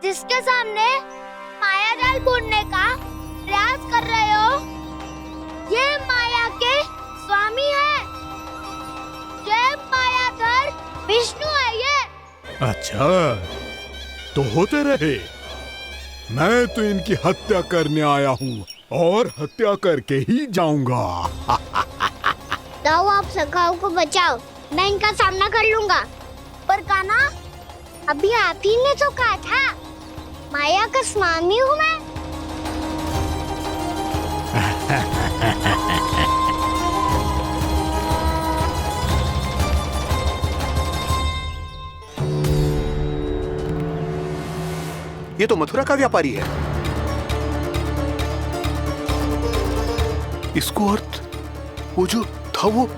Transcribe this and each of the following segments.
जिसके सामने माया जाल बुनने का प्रयास कर रहे हो, ये माया के स्वामी है। ये मायाधर विष्णु है ये। अच्छा, तो होते रहे। मैं तो इनकी हत्या करने आया हूँ और हत्या करके ही जाऊंगा। जाओ, आप सखाओ को बचाओ, मैं इनका सामना कर लूंगा। पर कान्हा, अभी आप ही ने तो कहा था माया का स्वामी हूँ मैं। ये तो मथुरा का व्यापारी है। इसको अर्थ वो जो था वो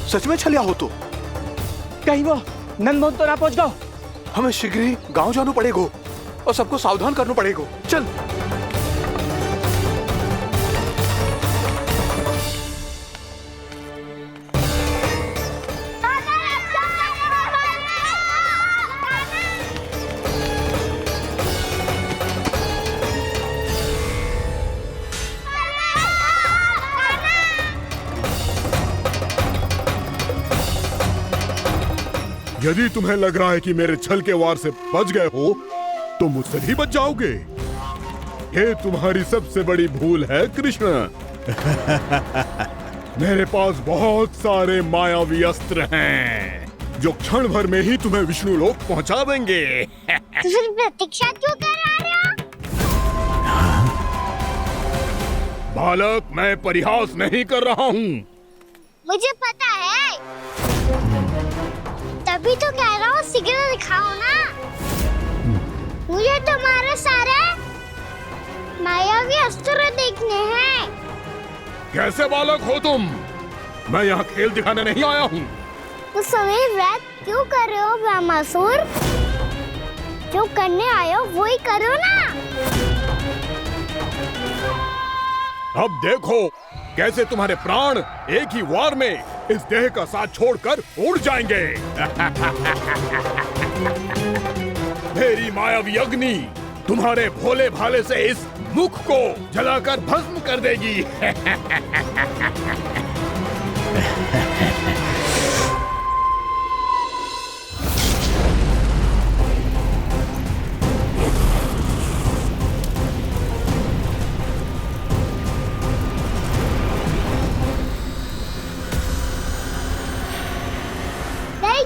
सच में छलिया हो तो कहीं वो नंदमोहन तो ना पहुंच गओ। हमें शीघ्र ही गांव जाना पड़ेगा और सबको सावधान करना पड़ेगा। चल। यदि तुम्हें लग रहा है कि मेरे छल के वार से बच गए हो, तो मुझसे भी बच जाओगे। ये तुम्हारी सबसे बड़ी भूल है कृष्ण। मेरे पास बहुत सारे मायावी अस्त्र हैं, जो क्षण भर में ही तुम्हें विष्णु लोक पहुंचा देंगे। तो फिर प्रतीक्षा क्यों कर रहे हो? बालक, मैं परिहास नहीं कर रहा हूँ। मुझे पता है, तभी तो कह रहा हूँ शीघ्र दिखाओ ना। मुझे तुम्हारे सारे मायावी अस्त्र देखने हैं। कैसे बालक हो तुम? मैं यहाँ खेल दिखाने नहीं आया हूँ। उस समय व्रत क्यों कर रहे हो ब्रह्मासुर? जो करने आए हो वही करो ना। अब देखो कैसे तुम्हारे प्राण एक ही वार में इस देह का साथ छोड़कर उड़ जाएंगे। मेरी मायावी अग्नि तुम्हारे भोले भाले से इस मुख को जलाकर भस्म कर देगी।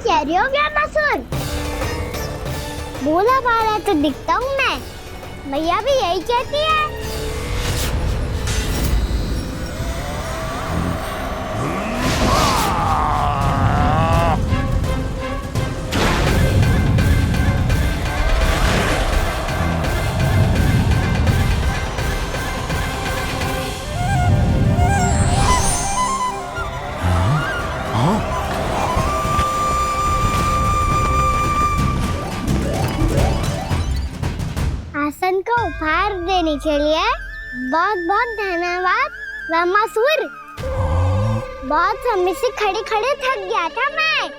कह रही हो ब्रह्मासुर? भोला भाला तो दिखता हूँ मैं। मैया भी यही कहती है। आसन को उपहार देने के लिए बहुत बहुत धन्यवाद ब्रह्मासुर। बहुत समय से खड़े खड़े थक गया था मैं।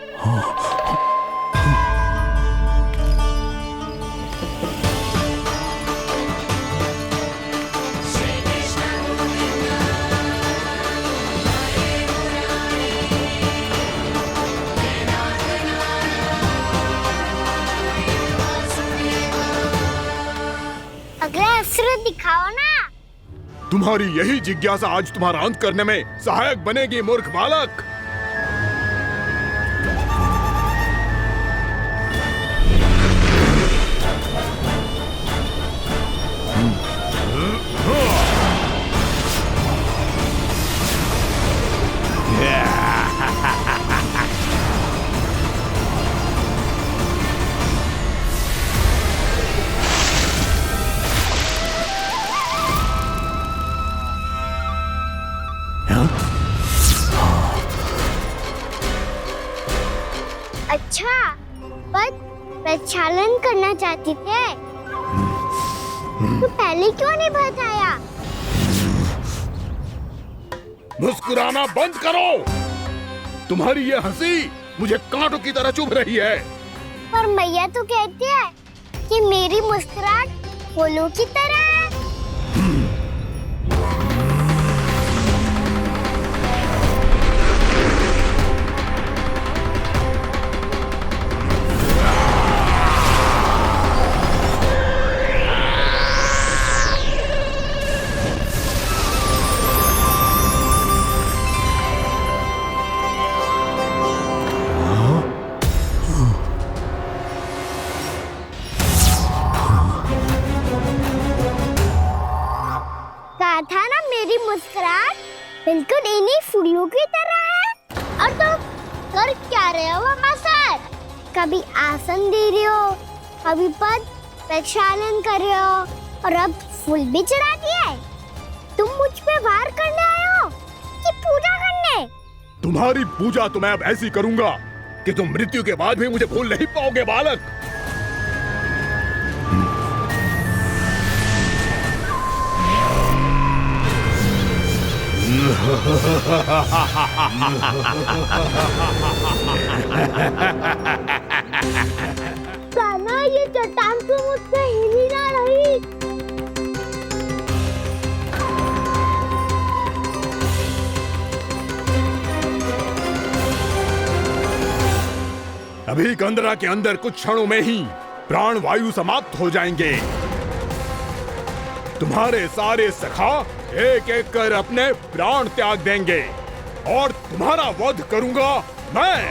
अगला अस्त्र दिखाओ ना। तुम्हारी यही जिज्ञासा आज तुम्हारा अंत करने में सहायक बनेगी मूर्ख बालक। अच्छा, पर प्रक्षालन करना चाहती थे तो पहले क्यों नहीं बताया? मुस्कुराना बंद करो। तुम्हारी ये हंसी मुझे कांटों की तरह चुभ रही है। पर मैया तो कहती है कि मेरी मुस्कुराहट फूलों की तरह है। कहा था ना मेरी मुस्कुराहट बिल्कुल इन्हीं फूलों की तरह है। और तुम कर क्या रहे हो वहाँ सर? कभी आसन दे रहे हो, कभी पद प्रक्षालन कर रहे हो और अब फूल भी चढ़ा दिया है। तुम मुझ पे वार करने आए हो कि पूजा करने? तुम्हारी पूजा तो मैं अब ऐसी करूंगा कि तुम मृत्यु के बाद भी मुझे भूल नहीं पाओगे बालक। कान्हा, ये चट्टान तो मुझसे हिल ही ना रही। अभी कंदरा के अंदर कुछ क्षणों में ही प्राण वायु समाप्त हो जाएंगे। तुम्हारे सारे सखा एक एक कर अपने प्राण त्याग देंगे और तुम्हारा वध करूंगा मैं।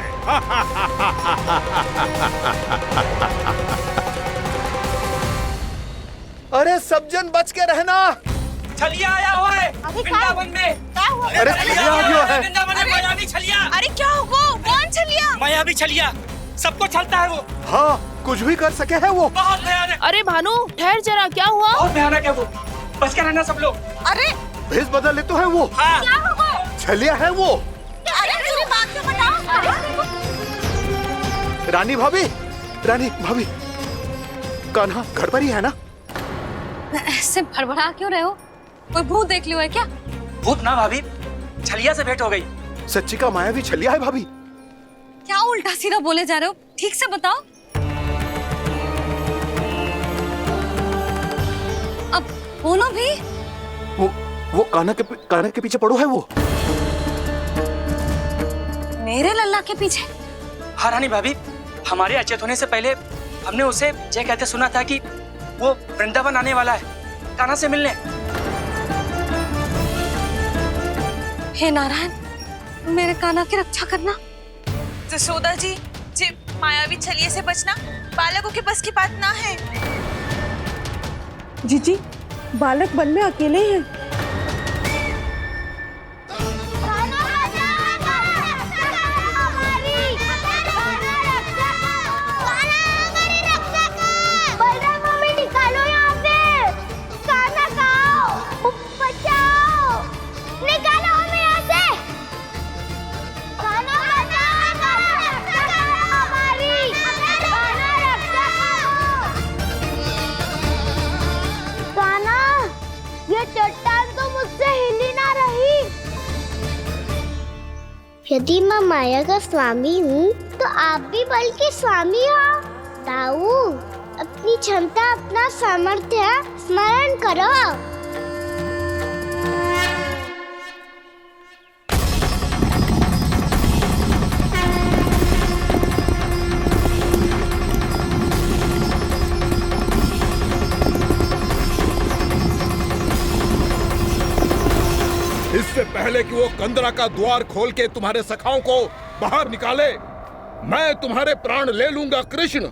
अरे सब जन बच के रहना। छलिया आया हुआ है वृंदावन में। अरे छलिया आ गया है। वृंदावन में मायावी छलिया। अरे क्या हुआ? कौन छलिया? मायावी छलिया सबको छलता है वो। हाँ, कुछ भी कर सके है वो। बहुत भयानक। अरे भानु, ठहर जरा, क्या हुआ? बहुत भयानक है वो, बच के रहना सब लोग। अरे भेष बदल ले तो है वो। हाँ। क्या हुआ? छलिया है वो। अरे मेरी बात तो बताओ। रानी भाभी, रानी भाभी, कान्हा घर पर ही है ना? ऐसे भड़बड़ा क्यों रहे हो? कोई भूत देख लियो है क्या? भूत ना भाभी, छलिया से भेंट हो गई। सच्ची का मायावी छलिया है भाभी। क्या उल्टा सीधा बोले जा रहे हो? ठीक से बताओ। अब बोलो भी। वो कान्हा के पीछे पड़ो है वो। मेरे लल्ला के पीछे? हाँ रानी भाभी, हमारे अचेत होने से पहले हमने उसे ये कहते सुना था कि वो वृंदावन आने वाला है कान्हा से मिलने। हे नारायण, मेरे कान्हा की रक्षा करना। जसोदा जी, मायावी छलिए से बचना बालकों के बस की बात ना है। जीजी, बालक वन में अकेले हैं। चट्टान तो मुझसे हिल ही ना रही। यदि मैं माया का स्वामी हूँ तो आप भी बल के स्वामी हो। ताऊ, अपनी क्षमता, अपना सामर्थ्य स्मरण करो। इससे पहले कि वो कंदरा का द्वार खोल के तुम्हारे सखाओं को बाहर निकाले, मैं तुम्हारे प्राण ले लूंगा कृष्ण।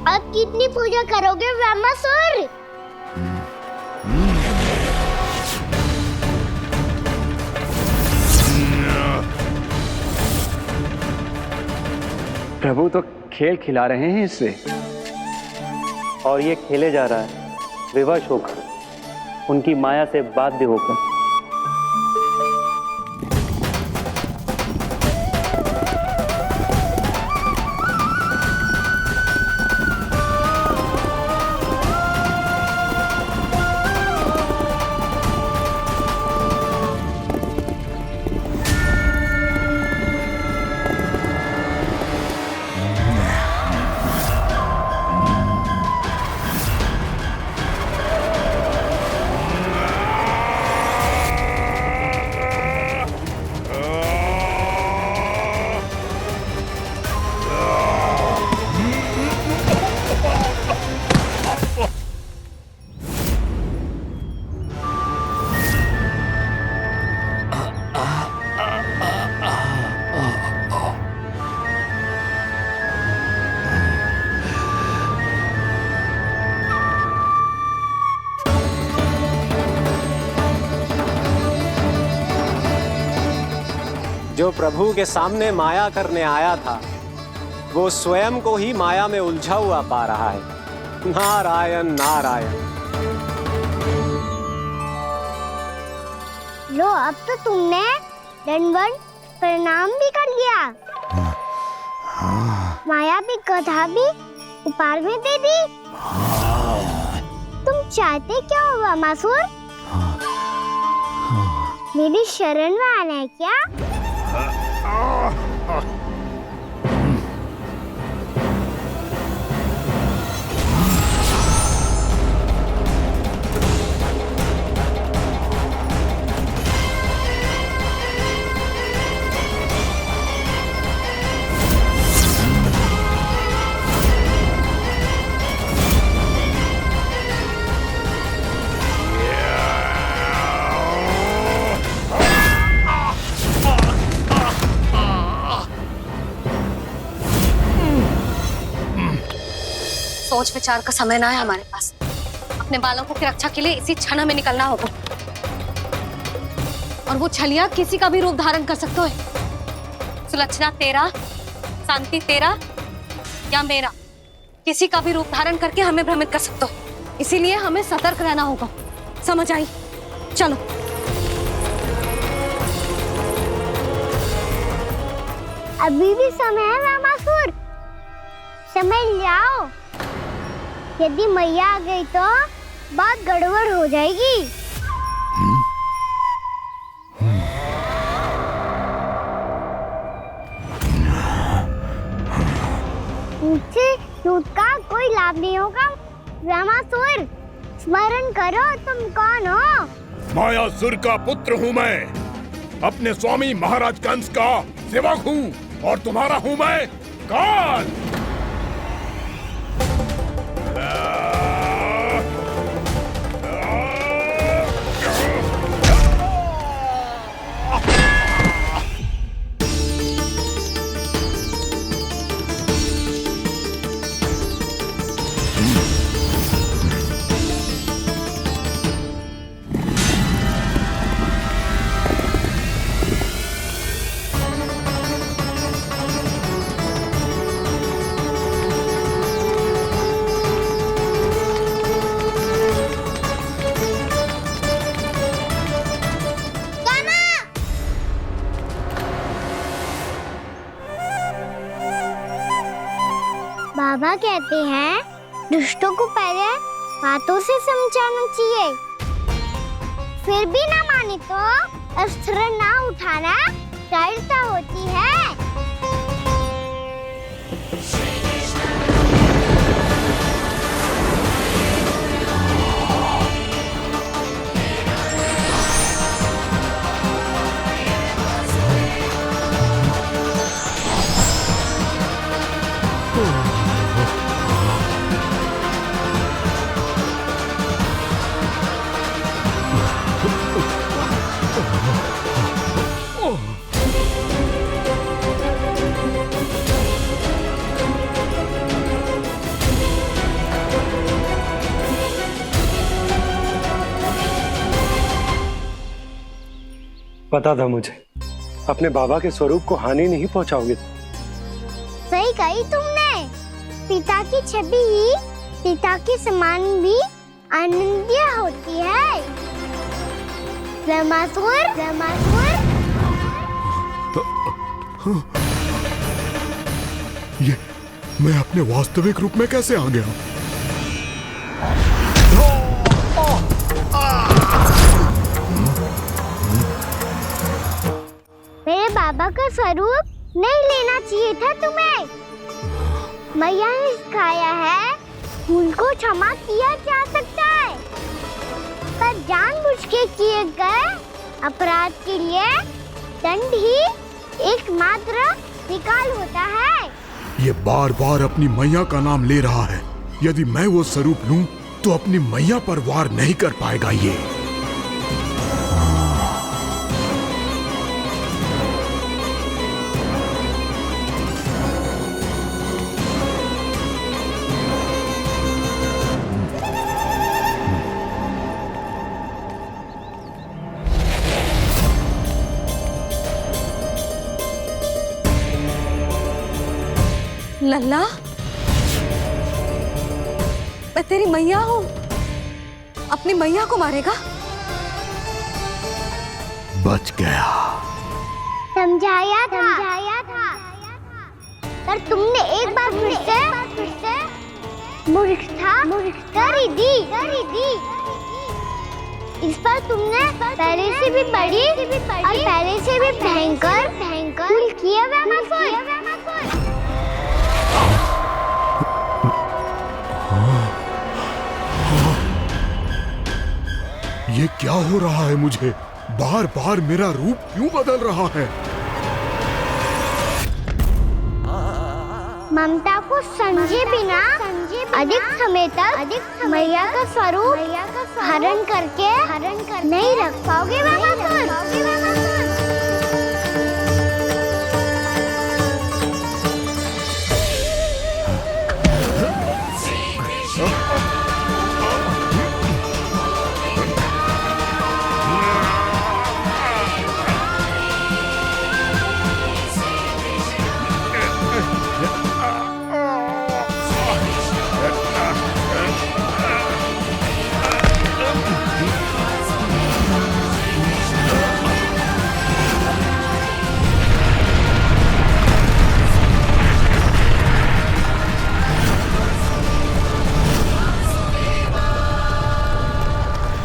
अब कितनी पूजा करोगे ब्रह्मासुर? प्रभु तो खेल खिला रहे हैं इससे, और ये खेले जा रहा है विवश होकर, उनकी माया से बाध्य होकर। जो प्रभु के सामने माया करने आया था, वो स्वयं को ही माया में उलझा हुआ पा रहा है। नारायण नारायण। लो, अब तो तुमने दंडवत प्रणाम भी कर लिया, माया भी कथा भी उपहार में दे दी। तुम चाहते क्या हो ब्रह्मासुर? मेरी शरण में आना है क्या? सोच विचार का समय ना है हमारे पास। अपने बालकों की रक्षा के लिए इसी क्षण हमें निकलना होगा, और वो छलिया किसी का भी रूप धारण कर सकते है। सुलक्षणा तेरा, शांति तेरा या मेरा, किसी का भी रूप धारण करके हमें भ्रमित कर सकते हो। इसीलिए हमें सतर्क रहना होगा। समझ आई? चलो। अभी भी समय है ब्रह्मासुर, समझ जाओ। यदि मैया आ गई तो बात गड़बड़ हो जाएगी। मुझसे झूठ का कोई लाभ नहीं होगा। ब्रह्मासुर, स्मरण करो तुम कौन हो। मायासुर का पुत्र हूँ मैं, अपने स्वामी महाराज कंस का सेवक हूँ, और तुम्हारा हूँ मैं काल। बाबा कहते हैं दुष्टों को पहले बातों से समझाना चाहिए, फिर भी ना माने तो अस्त्र ना उठाना दृढ़ता होती है। पता था मुझे, अपने बाबा के स्वरूप को हानि नहीं पहुंचाओगे। सही कही तुमने। पिता की छवि ही पिता के समान भी आनंदीय होती है। ब्रह्मासुर, ब्रह्मासुर। ये मैं अपने वास्तविक रूप में कैसे आ गया? मेरे बाबा का स्वरूप नहीं लेना चाहिए था तुम्हें। मैया ने सिखाया है भूल को क्षमा किया जा सकता है, पर जानबूझ के किए गए अपराध के लिए दंड ही एकमात्र निकाल होता है। ये बार बार अपनी मैया का नाम ले रहा है। यदि मैं वो स्वरूप लूं तो अपनी मैया पर वार नहीं कर पाएगा ये। लल्ला, मैं तेरी मैया हूँ, अपनी मैया को मारेगा? बच गया। समझाया था, पर तुमने एक बार फिर से मूर्खता कर ही दी। इस पर तुमने पहले से भी बड़ी और पहले से भी भयंकर भूल किया ब्रह्मासुर। ये क्या हो रहा है मुझे? बार बार मेरा रूप क्यों बदल रहा है? ममता को समझे बिना अधिक समय तक मैया का स्वरूप हरण करके नहीं रख पाओगे ब्रह्मासुर।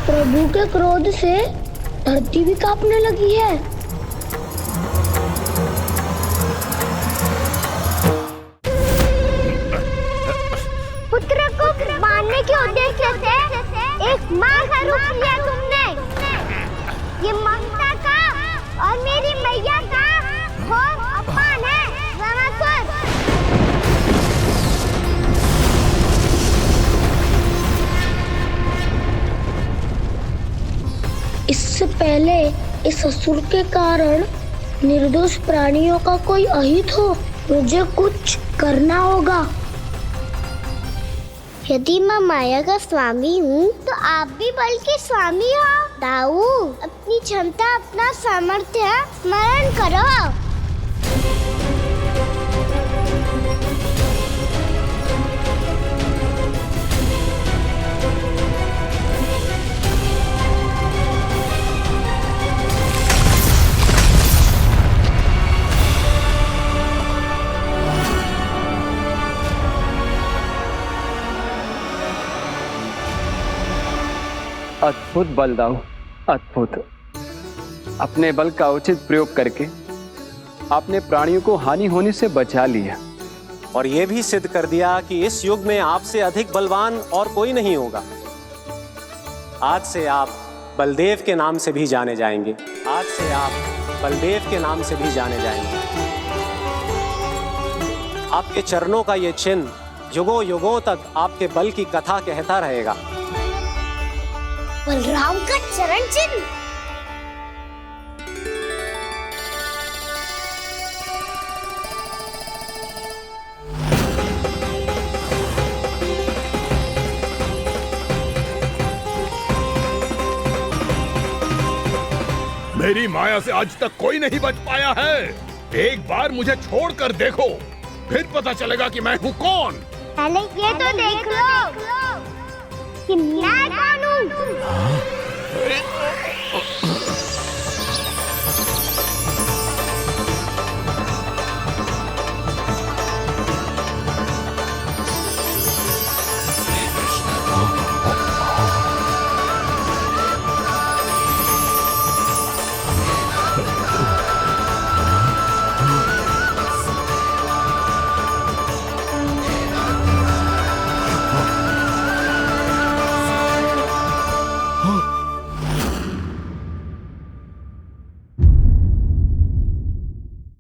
प्रभु के क्रोध से धरती भी कांपने लगी है। पुत्र को मारने के उद्देश्य से एक मां का रूप लिया तुमने। ये ममता का और मेरी मैया का घोर अपमान है ब्रह्मासुर। इससे पहले इस असुर के कारण निर्दोष प्राणियों का कोई अहित हो, मुझे कुछ करना होगा। यदि मैं माया का स्वामी हूँ तो आप भी बल के स्वामी हो। दाऊ, अपनी क्षमता, अपना सामर्थ्य स्मरण करो। अद्भुत बलदाऊ, अद्भुत। अपने बल का उचित प्रयोग करके आपने प्राणियों को हानि होने से बचा लिया और ये भी सिद्ध कर दिया कि इस युग में आपसे अधिक बलवान और कोई नहीं होगा। आज से आप बलदेव के नाम से भी जाने जाएंगे। आज से आप बलदेव के नाम से भी जाने जाएंगे। आपके चरणों का ये चिन्ह युगों युगों तक आपके बल की कथा कहता रहेगा। बलराम का चरण चिन्ह। मेरी माया से आज तक कोई नहीं बच पाया है। एक बार मुझे छोड़कर देखो, फिर पता चलेगा कि मैं हूँ कौन। पहले ये तो देख लो कि मैं कौन हूँ।